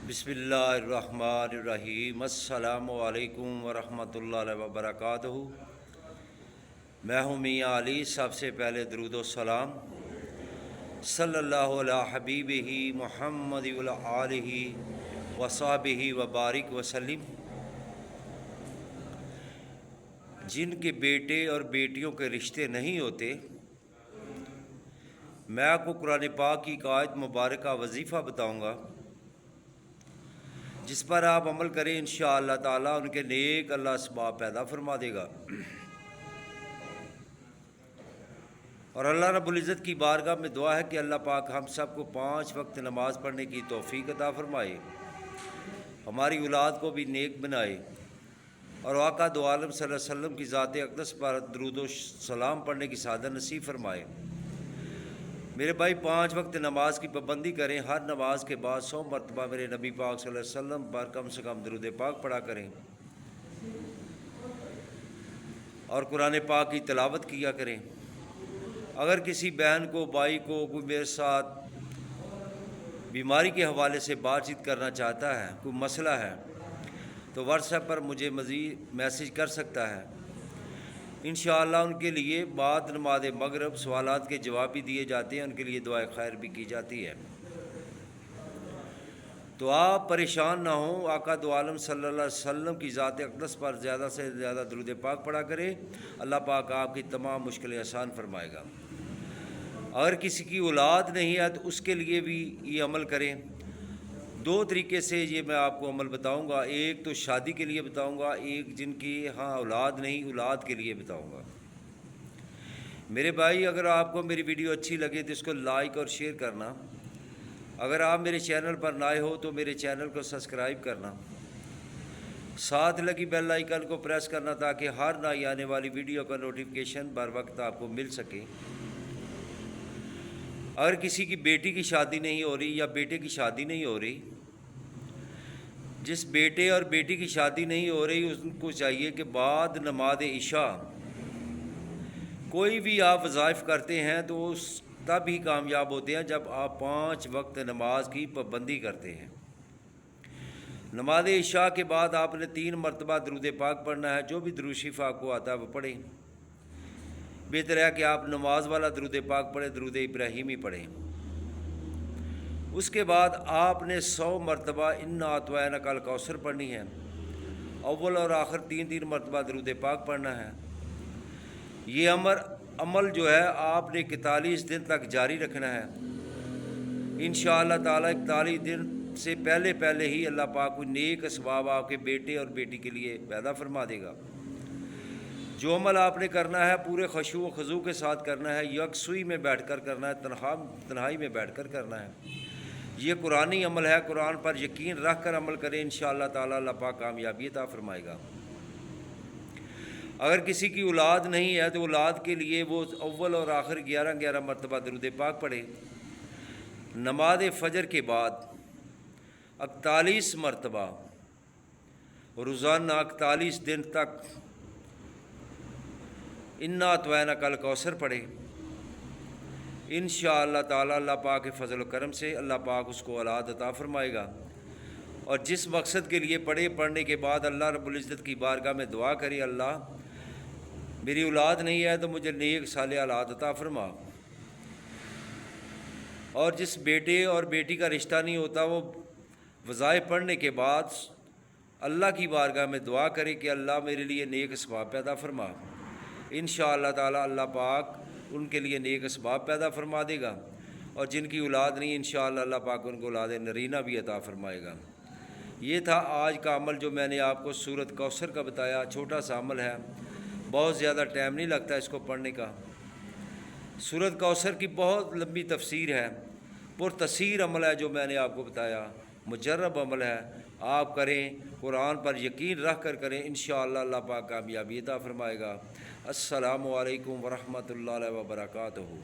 بسم اللہ الرحمن الرحیم۔ السلام علیکم ورحمۃ اللہ وبرکاتہ۔ میں ہوں میاں علی۔ سب سے پہلے درود و سلام صلی اللہ علیہ حبیبہ محمد وعلی آلہ وصحبہ وبارک وسلم۔ جن کے بیٹے اور بیٹیوں کے رشتے نہیں ہوتے، میں آپ کو قرآن پاک کی ایک آیت مبارکہ وظیفہ بتاؤں گا، جس پر آپ عمل کریں انشاءاللہ تعالیٰ ان کے نیک اللہ اسباب پیدا فرما دے گا، اور اللہ رب العزت کی بارگاہ میں دعا ہے کہ اللہ پاک ہم سب کو 5 وقت نماز پڑھنے کی توفیق عطا فرمائے، ہماری اولاد کو بھی نیک بنائے، اور آقا دو عالم صلی اللہ علیہ وسلم کی ذات اقدس پر درود و سلام پڑھنے کی سعادت نصیب فرمائے۔ میرے بھائی 5 وقت نماز کی پابندی کریں، ہر نماز کے بعد 100 مرتبہ میرے نبی پاک صلی اللہ علیہ وسلم پر کم سے کم درود پاک پڑھا کریں، اور قرآن پاک کی تلاوت کیا کریں۔ اگر کسی بہن کو، بھائی کو کوئی میرے ساتھ بیماری کے حوالے سے بات چیت کرنا چاہتا ہے، کوئی مسئلہ ہے، تو واٹس ایپ پر مجھے مزید میسج کر سکتا ہے۔ انشاءاللہ ان کے لیے بعد نماز مغرب سوالات کے جواب بھی دیے جاتے ہیں، ان کے لیے دعائے خیر بھی کی جاتی ہے۔ تو آپ پریشان نہ ہوں، آقا دو عالم صلی اللہ علیہ وسلم کی ذات اقدس پر زیادہ سے زیادہ درود پاک پڑھا کریں، اللہ پاک آپ کی تمام مشکلیں آسان فرمائے گا۔ اگر کسی کی اولاد نہیں ہے تو اس کے لیے بھی یہ عمل کریں۔ 2 طریقے سے یہ میں آپ کو عمل بتاؤں گا، ایک تو شادی کے لیے بتاؤں گا، ایک جن کی اولاد نہیں، اولاد کے لیے بتاؤں گا۔ میرے بھائی اگر آپ کو میری ویڈیو اچھی لگے تو اس کو لائک اور شیئر کرنا، اگر آپ میرے چینل پر نئے ہو تو میرے چینل کو سبسکرائب کرنا، ساتھ لگی بیل آئیکن کو پریس کرنا تاکہ ہر نئی آنے والی ویڈیو کا نوٹیفیکیشن بر وقت آپ کو مل سکے۔ اگر کسی کی بیٹی کی شادی نہیں ہو رہی یا بیٹے کی شادی نہیں ہو رہی، جس بیٹے اور بیٹی کی شادی نہیں ہو رہی اس کو چاہیے کہ بعد نماز عشاء کوئی بھی آپ وظائف کرتے ہیں تو اس تب ہی کامیاب ہوتے ہیں جب آپ 5 وقت نماز کی پابندی کرتے ہیں۔ نماز عشاء کے بعد آپ نے 3 مرتبہ درود پاک پڑھنا ہے، جو بھی درود شریف آپ کو آتا ہے وہ پڑھیں۔ بہتر ہے کہ آپ نماز والا درود پاک پڑھیں، درود ابراہیمی پڑھیں۔ اس کے بعد آپ نے 100 مرتبہ انا اعطیناک الکوثر پڑھنی ہے، اول اور آخر 3 مرتبہ درود پاک پڑھنا ہے۔ یہ عمل جو ہے آپ نے 41 دن تک جاری رکھنا ہے۔ انشاءاللہ تعالیٰ 41 دن سے پہلے ہی اللہ پاک کوئی نیک اسباب آپ کے بیٹے اور بیٹی کے لیے پیدا فرما دے گا۔ جو عمل آپ نے کرنا ہے پورے خشوع و خضوع کے ساتھ کرنا ہے، یکسوئی میں بیٹھ کر کرنا ہے، تنہائی میں بیٹھ کر کرنا ہے۔ یہ قرآنی عمل ہے، قرآن پر یقین رکھ کر عمل کریں، انشاءاللہ تعالیٰ اللہ پاک کامیابی عطا فرمائے گا۔ اگر کسی کی اولاد نہیں ہے تو اولاد کے لیے وہ اول اور آخر 11 مرتبہ درود پاک پڑھے۔ نماز فجر کے بعد 41 مرتبہ روزانہ 41 دن تک انا اعطیناک الکوثر پڑھے۔ انشاءاللہ تعالیٰ اللہ پاک کے فضل و کرم سے اللہ پاک اس کو اولاد عطا فرمائے گا، اور جس مقصد کے لیے پڑھنے کے بعد اللہ رب العزت کی بارگاہ میں دعا کرے، اللہ میری اولاد نہیں ہے تو مجھے نیک صالح اولاد عطا فرما، اور جس بیٹے اور بیٹی کا رشتہ نہیں ہوتا وہ وظائف پڑھنے کے بعد اللہ کی بارگاہ میں دعا کرے کہ اللہ میرے لیے نیک اسباب پیدا فرما۔ انشاءاللہ تعالیٰ اللہ پاک ان کے لیے نیک اسباب پیدا فرما دے گا، اور جن کی اولاد نہیں انشاءاللہ اللہ پاک ان کو اولاد نرینہ بھی عطا فرمائے گا۔ یہ تھا آج کا عمل جو میں نے آپ کو سورۃ کوثر کا بتایا، چھوٹا سا عمل ہے، بہت زیادہ ٹائم نہیں لگتا اس کو پڑھنے کا۔ سورۃ کوثر کی بہت لمبی تفسیر ہے، پرتاثیر عمل ہے جو میں نے آپ کو بتایا، مجرب عمل ہے، آپ کریں، قرآن پر یقین رکھ کر کریں، انشاءاللہ اللہ پاک کامیابی عطا فرمائے گا۔ السلام علیکم ورحمۃ اللہ وبرکاتہ۔